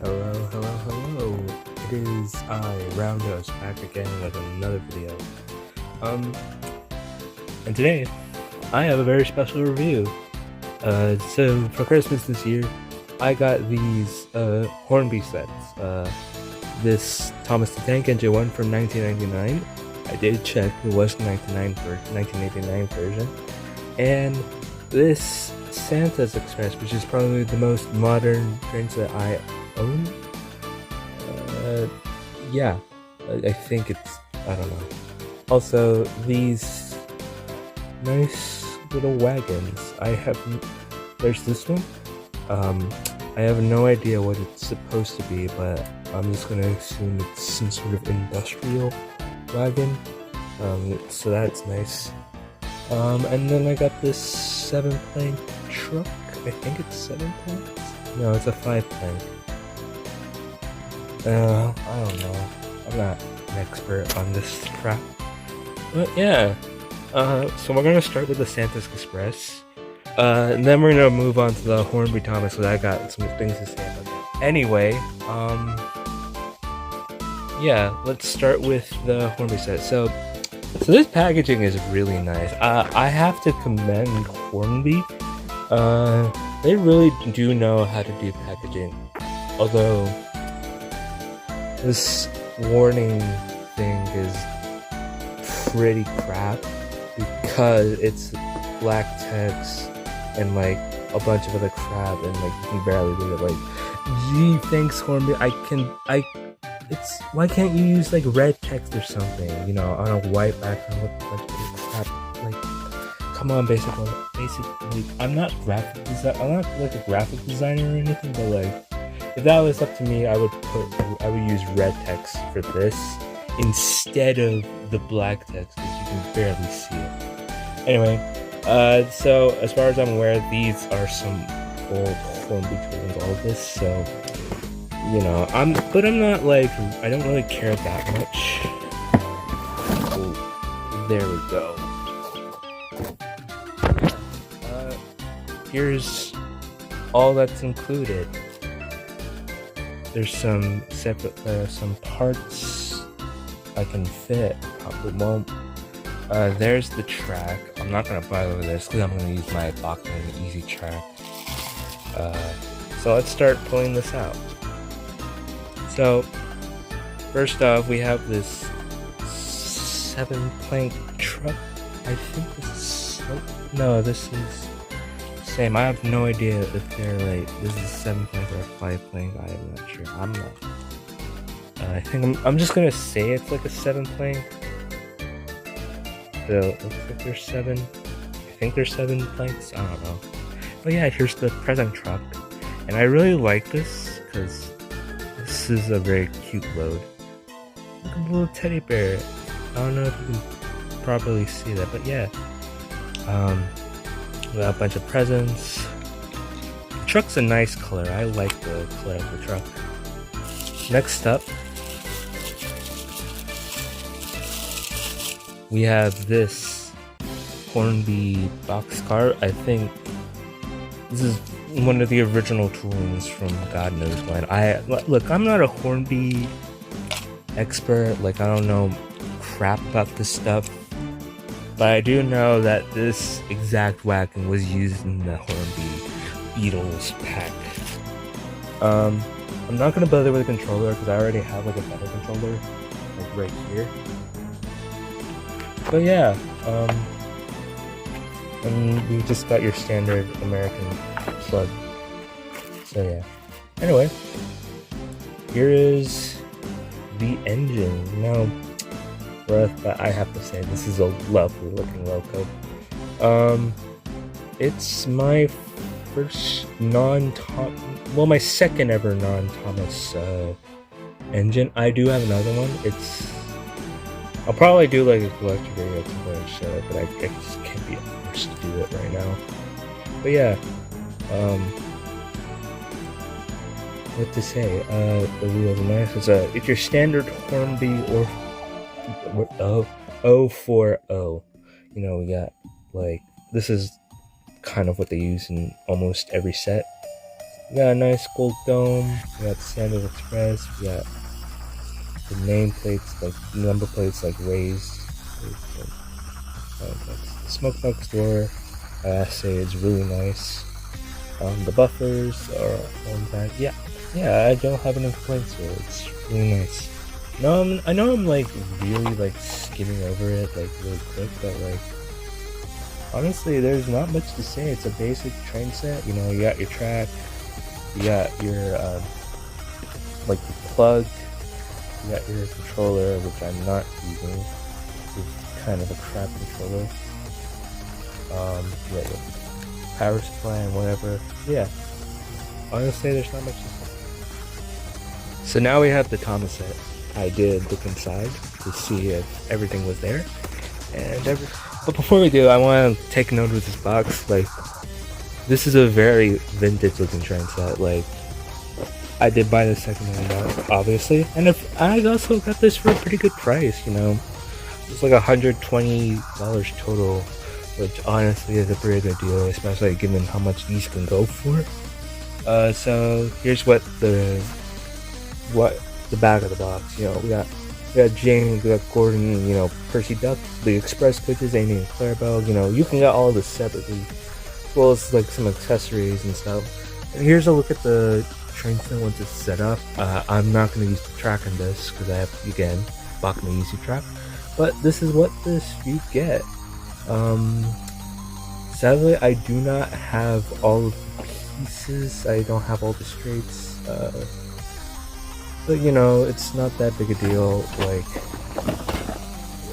Hello. It is I, Roundhouse, back again with another video. And today, I have a very special review. So for Christmas this year, I got these, Hornby sets. This Thomas the Tank Engine one from 1999. I did check, it was the 1989 version. And this Santa's Express, which is probably the most modern train that I own. Yeah, I think it's, I don't know. Also, these nice little wagons. There's this one. I have no idea what it's supposed to be, but I'm just gonna assume it's some sort of industrial wagon. So that's nice. And then I got this 7-plank truck. I think it's 7 planks? No, it's a 5-plank. I don't know. I'm not an expert on this crap. But yeah. So we're gonna start with the Santa's Express. And then we're gonna move on to the Hornby Thomas, because I got some things to say about that. Anyway, yeah, let's start with the Hornby set. So this packaging is really nice. I have to commend Hornby. They really do know how to do packaging. Although this warning thing is pretty crap because it's black text and like a bunch of other crap, and like you can barely read it. Like, gee, thanks Hornby. Why can't you use like red text or something, you know, on a white background with a bunch of crap? Like, come on, basically, I'm not like a graphic designer or anything, but like, if that was up to me, I would use red text for this instead of the black text, because you can barely see it. Anyway, so as far as I'm aware, these are some old Hornby twins, all of this, so, you know, I'm not like, I don't really care that much. Oh, there we go. Here's all that's included. There's some separate, some parts I can fit, probably won't. There's the track. I'm not gonna bother with this because I'm gonna use my Bachman Easy track. So let's start pulling this out. So first off, we have this 7-plank truck. I think this is, no, this is same. I have no idea if they're like, this is 7-plank or 5-plank. I am not sure. I'm not. I think I'm just gonna say it's like a 7-plank. So it looks like there's 7. I think there's 7 planks. I don't know. But yeah, here's the present truck, and I really like this because this is a very cute load. Look at the little teddy bear. I don't know if you can properly see that, but yeah. We got a bunch of presents. The truck's a nice color. I like the color of the truck. Next up, we have this Hornby boxcar. I think this is one of the original toolings from God knows when. Look, I'm not a Hornby expert. Like, I don't know crap about this stuff. But I do know that this exact wagon was used in the Hornby Beatles pack. I'm not gonna bother with a controller because I already have like a better controller, like right here. But yeah, and you just got your standard American plug. So yeah. Anyway, here is the engine. Now, but I have to say, this is a lovely looking loco. It's my first my second ever non-Thomas engine. I do have another one. I'll probably do like a collector video at some point and show it, but I just can't be forced to do it right now. But yeah, what to say? The wheels are nice. It's your standard Hornby or 040. You know, we got like, this is kind of what they use in almost every set. We got a nice gold dome. We got the Standard Express. We got the nameplates, like number plates, like raised. The smoke box door, I say, is really nice. The buffers are on back. Yeah, I don't have any complaints here. It's really nice. No, I know I'm like really like skimming over it like really quick, but like honestly, there's not much to say. It's a basic train set. You know, you got your track, you got your like the plug, you got your controller, which I'm not using. It's kind of a crap controller. You got your power supply and whatever. Yeah, honestly, there's not much to say. So now we have the Tama set. I did look inside to see if everything was there, but before we do, I want to take note of this box. Like, this is a very vintage looking train set. Like, I did buy the second-hand box, obviously, and if I also got this for a pretty good price. You know, it's like $120 total, which honestly is a pretty good deal, especially given how much these can go for. So here's what the back of the box. You know, we got James, we got Gordon, you know, Percy Duck, the Express coaches, Amy and Clarabelle. You know, you can get all this separately, as well as like some accessories and stuff. And here's a look at the train set once it's set up. I'm not going to use the track on this because I have, again, bought my easy track. But this is what you get. Sadly, I do not have all of the pieces. I don't have all the straights. But you know, it's not that big a deal. Like,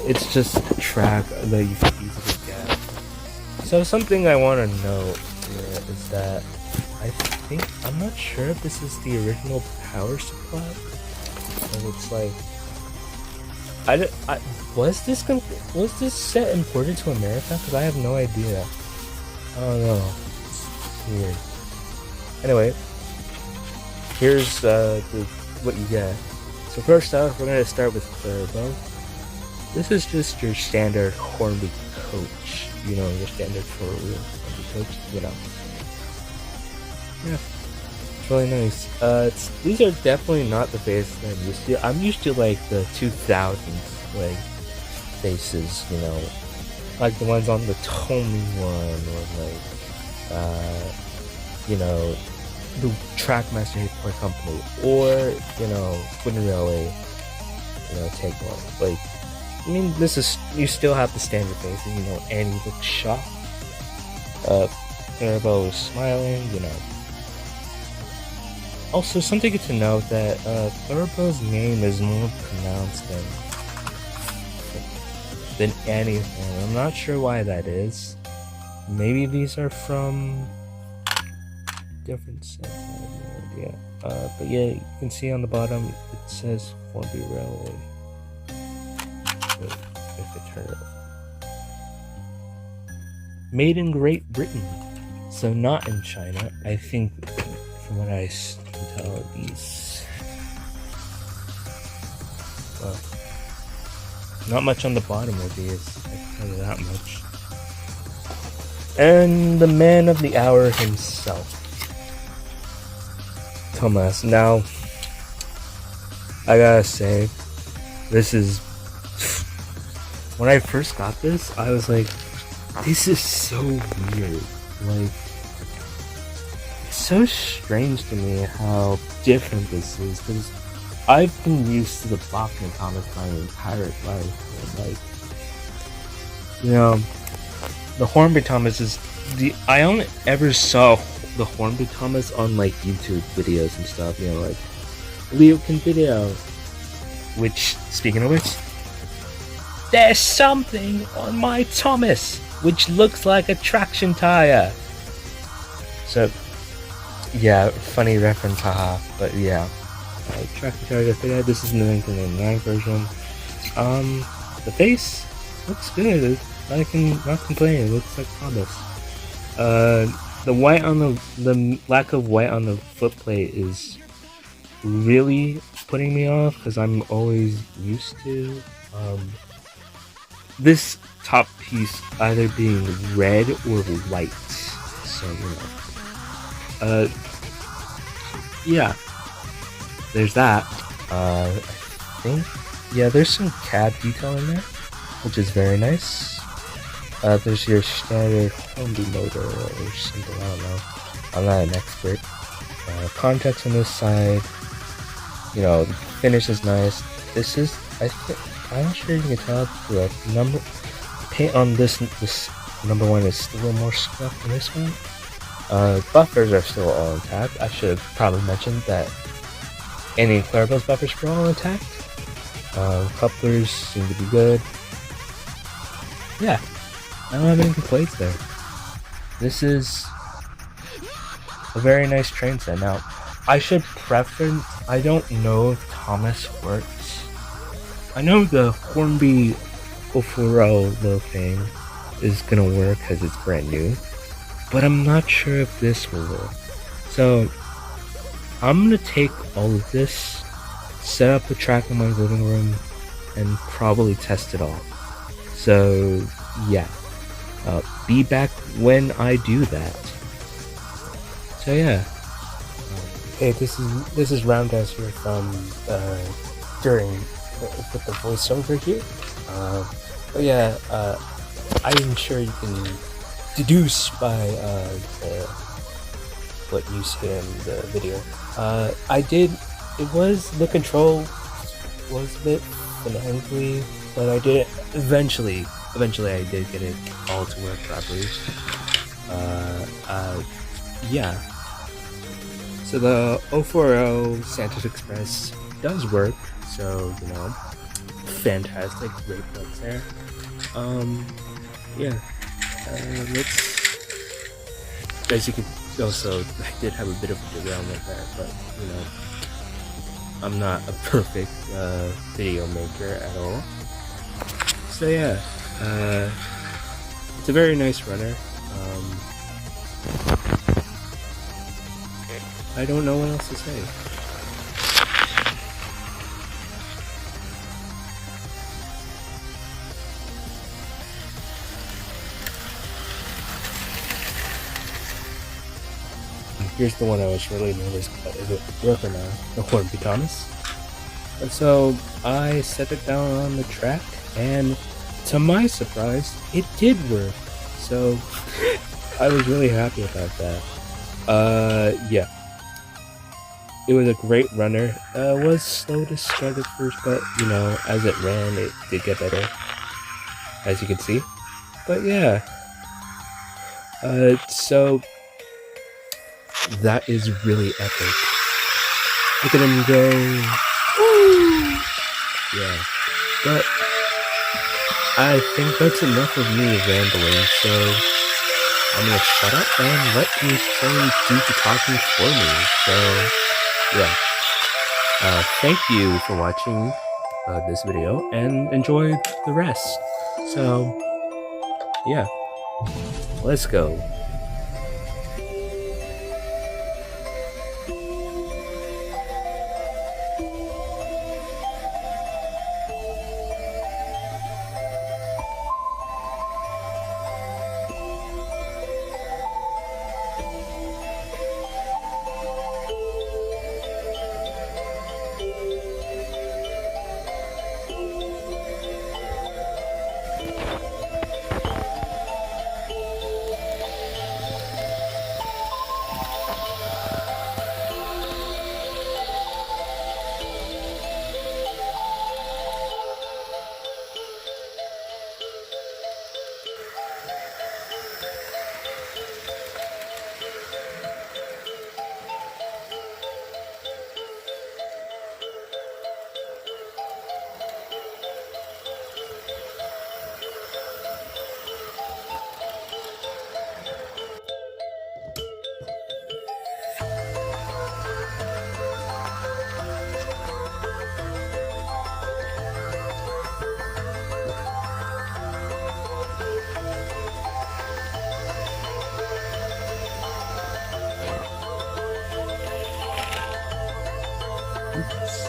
it's just a track that you can easily get. So something I want to note here is that I'm not sure if this is the original power supply. And it's like, was this set imported to America? Because I have no idea. I don't know. It's weird. Anyway, here's what you get. So first off, we're gonna start with Turbo. This is just your standard Hornby coach. You know, your standard 4-wheel Hornby coach. You know. Yeah, it's really nice. These are definitely not the faces that I'm used to. I'm used to like the 2000s like faces. You know, like the ones on the Tony one, or like you know, the Trackmaster Toy Company, or you know, Wooden Railway, you know, take one. Like, I mean, this is, you still have the standard faces. You know, Annie looks shocked. Clarabelle is smiling. You know. Also, something good to note that Clarabelle's name is more pronounced than Annie's name. I'm not sure why that is. Maybe these are from different sets. I have no idea. But yeah, you can see on the bottom it says Hornby Railway. If it turns out. Made in Great Britain, so not in China. I think, from what I can tell, these. Well, not much on the bottom of these. I can tell you that much. And the man of the hour himself, Thomas. Now, I gotta say, this is, when I first got this, I was like, this is so weird. Like, it's so strange to me how different this is, because I've been used to the Bachman Thomas my entire life. And like, you know, the Hornby Thomas is I only ever saw the Hornby Thomas on like YouTube videos and stuff, you know, like Leo Can Video, which, speaking of which, there's something on my Thomas which looks like a traction tire. So yeah, funny reference, haha. But yeah, traction tire video. This is the 1999 version. The face looks good. I can not complain. It looks like Thomas. The white on the lack of white on the footplate is really putting me off, because I'm always used to this top piece either being red or white. So you know, yeah, there's that. I think, yeah, there's some cab detail in there, which is very nice. There's your standard Hornby motor or something, I don't know. I'm not an expert. Context on this side, you know, the finish is nice. This is, I'm not sure you can tell, the number paint on this number one is a little more scuffed than this one. Buffers are still all intact. I should have probably mentioned that any Clarabelle's buffers were all intact. Couplers seem to be good. Yeah, I don't have any complaints there. This is a very nice train set. Now, I should preference, I don't know if Thomas works. I know the Hornby 040 little thing is gonna work because it's brand new, but I'm not sure if this will work. So I'm gonna take all of this, set up a track in my living room, and probably test it all. So yeah, be back when I do that. So yeah. Hey, this is Roundhouse here from during with the voiceover here. But yeah, I'm sure you can deduce by what you see in the video. The control was a bit finagly, but I did eventually I did get it all to work properly. Yeah. So the 040 Santa's Express does work, so, you know, fantastic, great bugs there. Yeah, let's, as you can also, I did have a bit of a derailment there, but, you know, I'm not a perfect video maker at all. So yeah, it's a very nice runner. I don't know what else to say. Here's the one I was really nervous about. Is it work or not? The Hornby Thomas. And so I set it down on the track, and to my surprise, it did work. So I was really happy about that. Yeah. It was a great runner. It was slow to start at first, but, you know, as it ran, it did get better, as you can see. But yeah, so that is really epic. Look at him go. Woo! Yeah, but I think that's enough of me rambling, so I'm gonna shut up and let you do the talking for me. So yeah, thank you for watching this video, and enjoy the rest. So yeah, let's go. Oops.